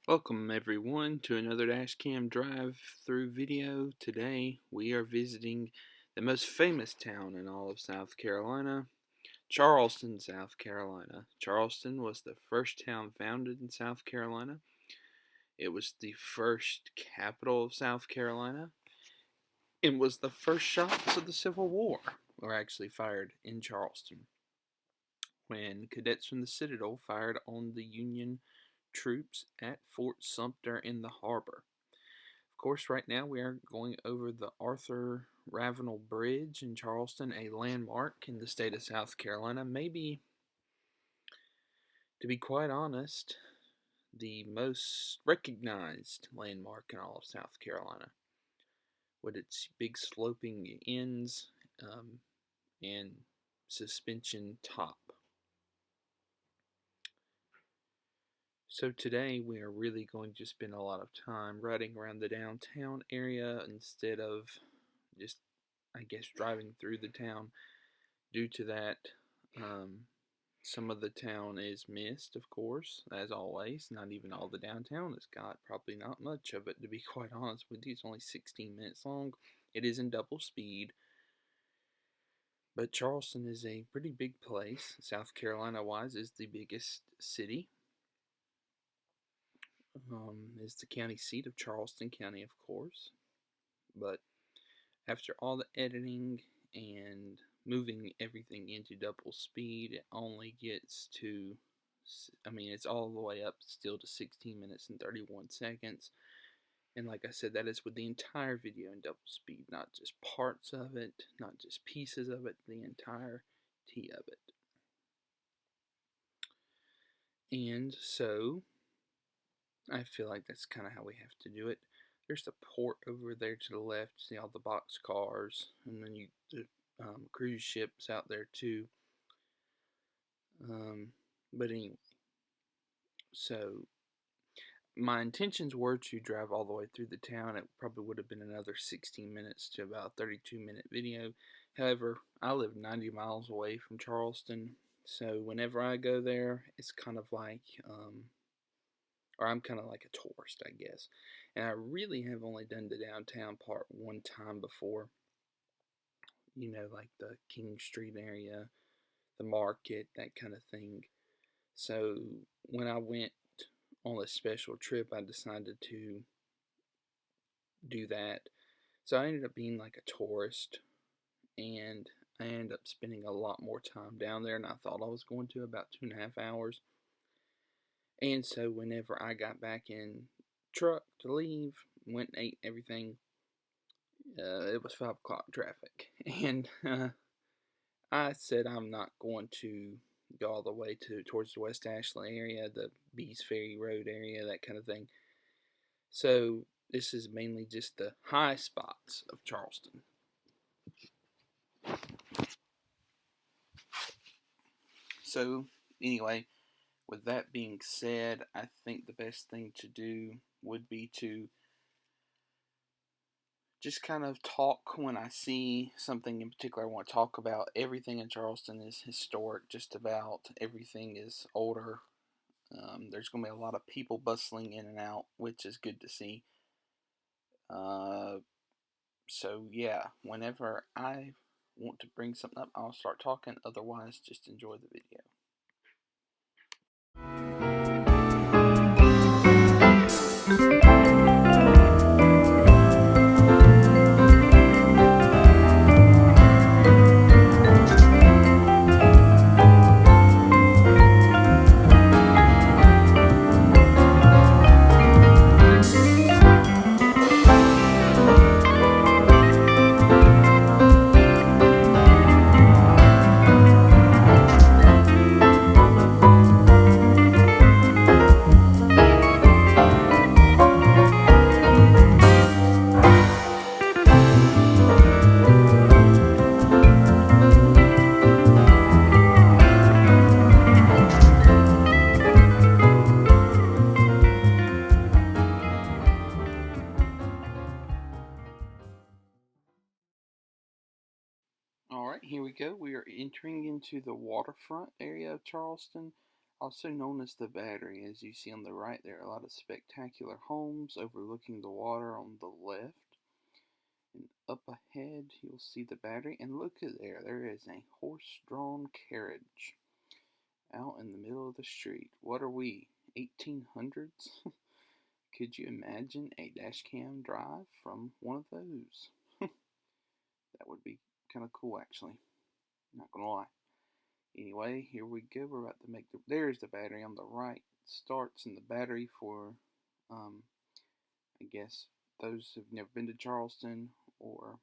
Welcome everyone to another Dashcam drive-through video. Today we are visiting the most famous town in all of South Carolina, Charleston, South Carolina. Charleston was the first town founded in South Carolina. It was the first capital of South Carolina. It was the first shots of the Civil War were actually fired in Charleston when cadets from the Citadel fired on the Union troops at Fort Sumter in the harbor. Of course, right now we are going over the Arthur Ravenel Bridge in Charleston, a landmark in the state of South Carolina. Maybe, to be quite honest, the most recognized landmark in all of South Carolina, with its big sloping ends and suspension top. So today we are really going to spend a lot of time riding around the downtown area instead of just, I guess, driving through the town. Due to that, some of the town is missed, of course, as always. Not even all the downtown has got, probably not much of it, to be quite honest with you. It's only 16 minutes long. It is in double speed. But Charleston is a pretty big place. South Carolina-wise, is the biggest city. Is the county seat of Charleston County, of course. But after all the editing and moving everything into double speed, it only gets to, it's all the way up still to 16 minutes and 31 seconds. And like I said, that is with the entire video in double speed, not just parts of it, not just pieces of it, the entirety of it. And so, I feel like that's kind of how we have to do it. There's the port over there to the left, see all the box cars, and then the cruise ships out there too. But anyway, so my intentions were to drive all the way through the town. It probably would have been another 16 minutes to about 32-minute video. However, I live 90 miles away from Charleston, so whenever I go there, it's kind of like, or I'm kind of like a tourist, I guess. And I really have only done the downtown part one time before. Like the King Street area, the market, that kind of thing. So when I went on a special trip, I decided to do that. So I ended up being like a tourist, and I ended up spending a lot more time down there than I thought I was going to, about 2.5 hours. And so whenever I got back in truck to leave, went and ate everything, it was 5 o'clock traffic. And I said I'm not going to go all the way towards the West Ashland area, the Bees Ferry Road area, that kind of thing. So this is mainly just the high spots of Charleston. So anyway, with that being said, I think the best thing to do would be to just kind of talk when I see something in particular I want to talk about. Everything in Charleston is historic, just about. Everything is older. There's going to be a lot of people bustling in and out, which is good to see. So yeah, whenever I want to bring something up, I'll start talking. Otherwise, just enjoy the video. Alright, here we go. We are entering into the waterfront area of Charleston. Also known as the Battery. As you see on the right, there are a lot of spectacular homes overlooking the water on the left. And up ahead, you'll see the Battery. And look at there, there is a horse-drawn carriage out in the middle of the street. What are we, 1800s? Could you imagine a dash cam drive from one of those? That would be kind of cool, actually. Not gonna lie. Anyway, here we go. We're about to make there's the Battery on the right. Starts in the Battery for, I guess, those who've never been to Charleston or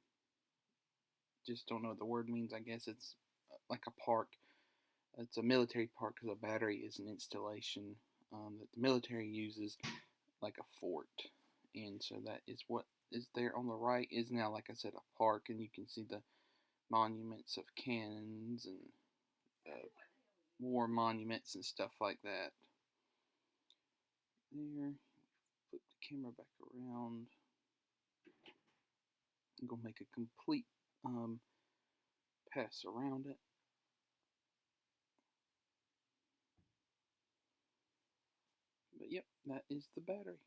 just don't know what the word means. I guess it's like a park. It's a military park because a battery is an installation that the military uses like a fort. And so that is what is there on the right is now, like I said, a park. And you can see the monuments of cannons and war monuments and stuff like that. There, flip the camera back around. I'm gonna make a complete pass around it. But yep, that is the Battery.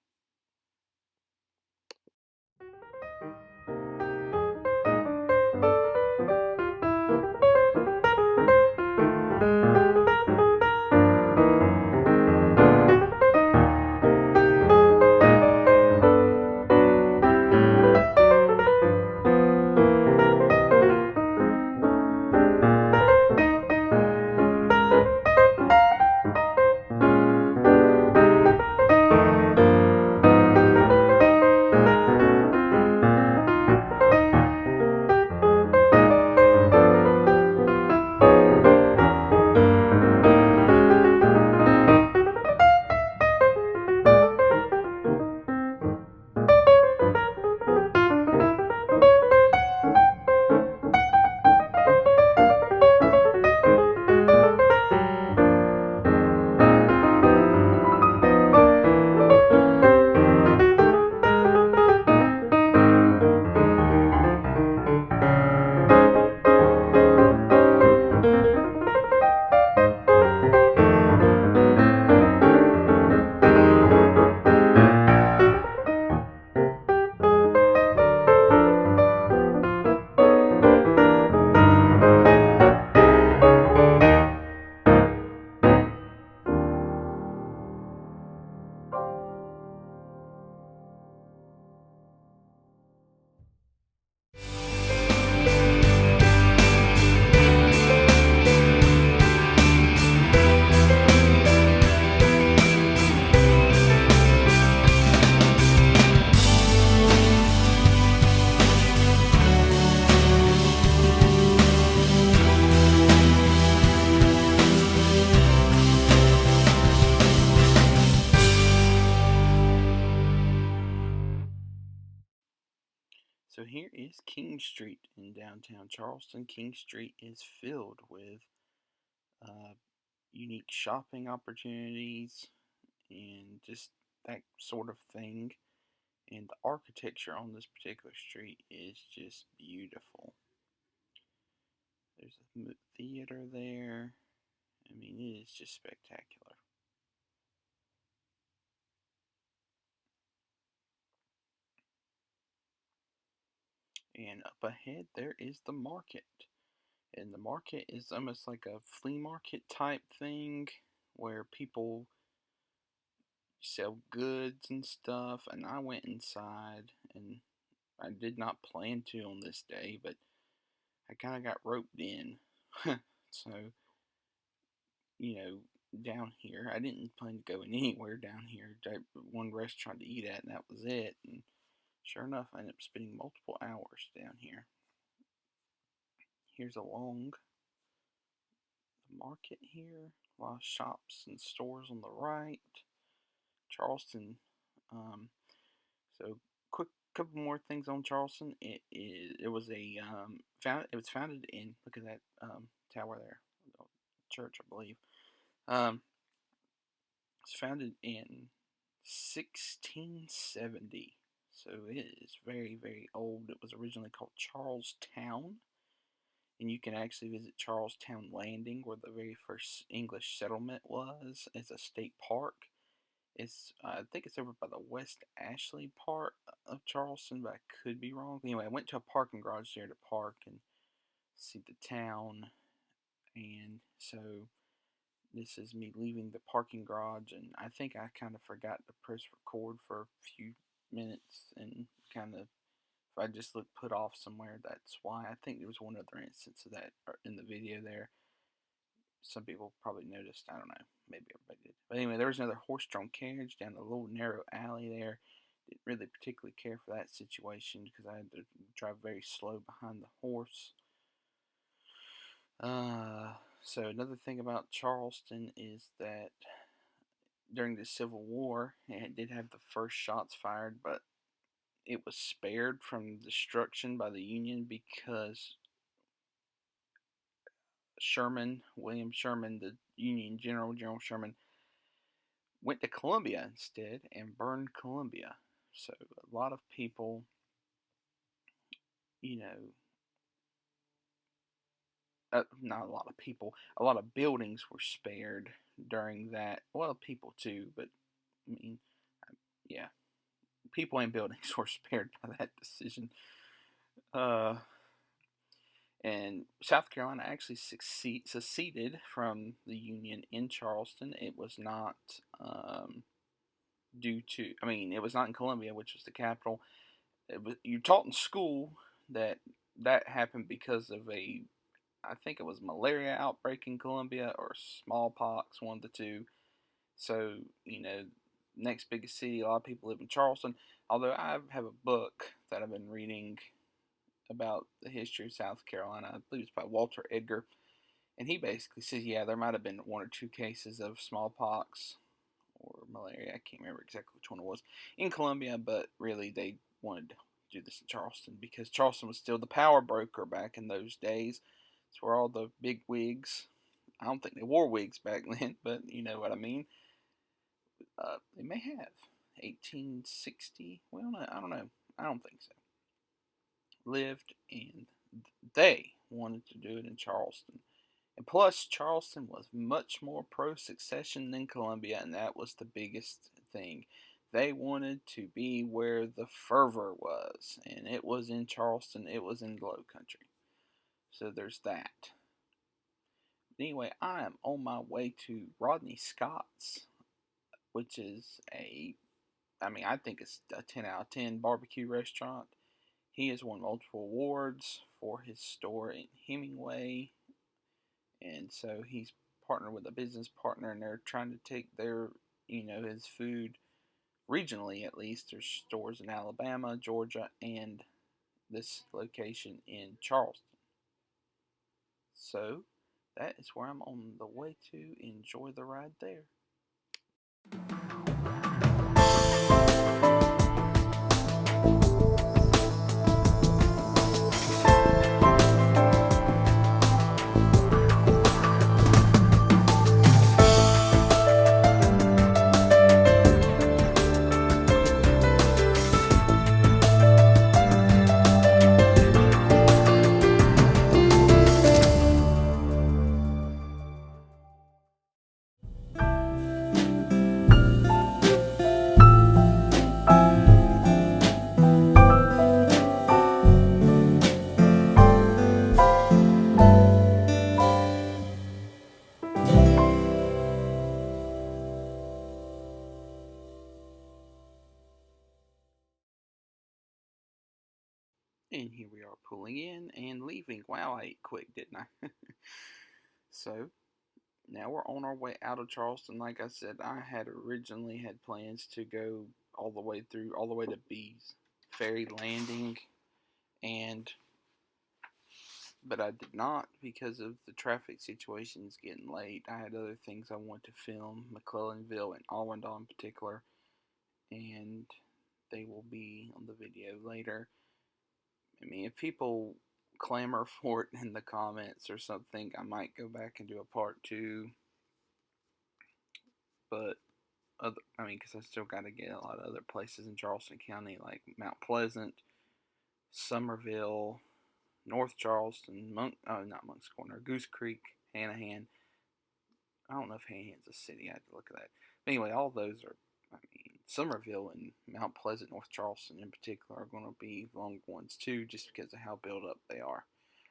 So here is King Street in downtown Charleston. King Street is filled with unique shopping opportunities and just that sort of thing. And the architecture on this particular street is just beautiful. There's a theater there. I mean, it is just spectacular. And up ahead, there is the market. And the market is almost like a flea market type thing where people sell goods and stuff. And I went inside, and I did not plan to on this day, but I kind of got roped in. So, down here, I didn't plan to go anywhere down here. One restaurant to eat at, and that was it. And sure enough, I ended up spending multiple hours down here. Here's along the market here. A lot of shops and stores on the right. Charleston. So quick couple more things on Charleston. It was founded in, look at that tower there, church I believe. It's founded in 1670. So it is very, very old. It was originally called Charlestown, and you can actually visit Charlestown Landing, where the very first English settlement was, as a state park. I think it's over by the West Ashley part of Charleston, but I could be wrong. Anyway, I went to a parking garage there to park and see the town, and so this is me leaving the parking garage, and I think I kind of forgot to press record for a few minutes, and kind of, if I just look put off somewhere, that's why. I think there was one other instance of that in the video there. Some people probably noticed. I don't know. Maybe everybody did. But anyway, there was another horse-drawn carriage down the little narrow alley there. Didn't really particularly care for that situation because I had to drive very slow behind the horse. So another thing about Charleston is that during the Civil War, it did have the first shots fired, but it was spared from destruction by the Union because William Sherman, the Union General Sherman, went to Columbia instead and burned Columbia. So a lot of people, you know, not a lot of people, a lot of buildings were spared during that. Well, people too, but I mean, yeah, people and buildings were spared by that decision. And South Carolina actually seceded from the Union in Charleston. It was not it was not in Columbia, which was the capital. You taught in school that happened because of I think it was malaria outbreak in Columbia or smallpox, one of the two. So, next biggest city, a lot of people live in Charleston. Although I have a book that I've been reading about the history of South Carolina. I believe it's by Walter Edgar. And he basically says, yeah, there might have been one or two cases of smallpox or malaria. I can't remember exactly which one it was in Columbia, but really they wanted to do this in Charleston because Charleston was still the power broker back in those days. It's where all the big wigs, I don't think they wore wigs back then, but you know what I mean. They may have 1860. Well, I don't know. I don't think so. Lived, and they wanted to do it in Charleston. And plus, Charleston was much more pro-secession than Columbia, and that was the biggest thing. They wanted to be where the fervor was, and it was in Charleston. It was in Low Country. So there's that. Anyway, I am on my way to Rodney Scott's, which is I think it's a 10 out of 10 barbecue restaurant. He has won multiple awards for his store in Hemingway, and so he's partnered with a business partner, and they're trying to take his food regionally, at least. There's stores in Alabama, Georgia, and this location in Charleston. So that is where I'm on the way to. Enjoy the ride there. And here we are pulling in and leaving. Wow, I ate quick, didn't I? So, now we're on our way out of Charleston. Like I said, I had originally had plans to go all the way to Bees Ferry Landing, but I did not because of the traffic situations getting late. I had other things I wanted to film, McClellanville and Allendale in particular, and they will be on the video later. I mean, if people clamor for it in the comments or something, I might go back and do a part 2. But because I still got to get a lot of other places in Charleston County, like Mount Pleasant, Summerville, North Charleston, not Monk's Corner, Goose Creek, Hanahan. I don't know if Hanahan's a city. I have to look at that. But anyway, all those are, I mean, Summerville and Mount Pleasant, North Charleston in particular, are going to be long ones too, just because of how built up they are.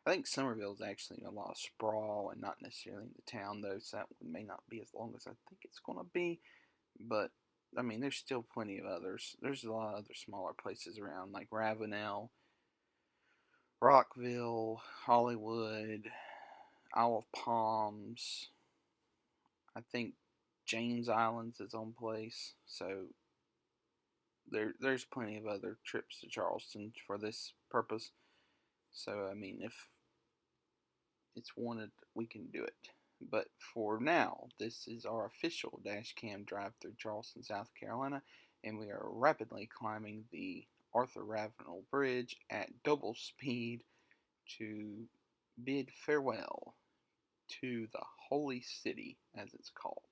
I think Summerville is actually a lot of sprawl and not necessarily in the town, though, so that one may not be as long as I think it's going to be. But, I mean, there's still plenty of others. There's a lot of other smaller places around, like Ravenel, Rockville, Hollywood, Isle of Palms. I think James Island's its own place. So there's plenty of other trips to Charleston for this purpose. So I mean, if it's wanted, we can do it. But for now, this is our official dash cam drive through Charleston, South Carolina, and we are rapidly climbing the Arthur Ravenel Bridge at double speed to bid farewell to the Holy City, as it's called.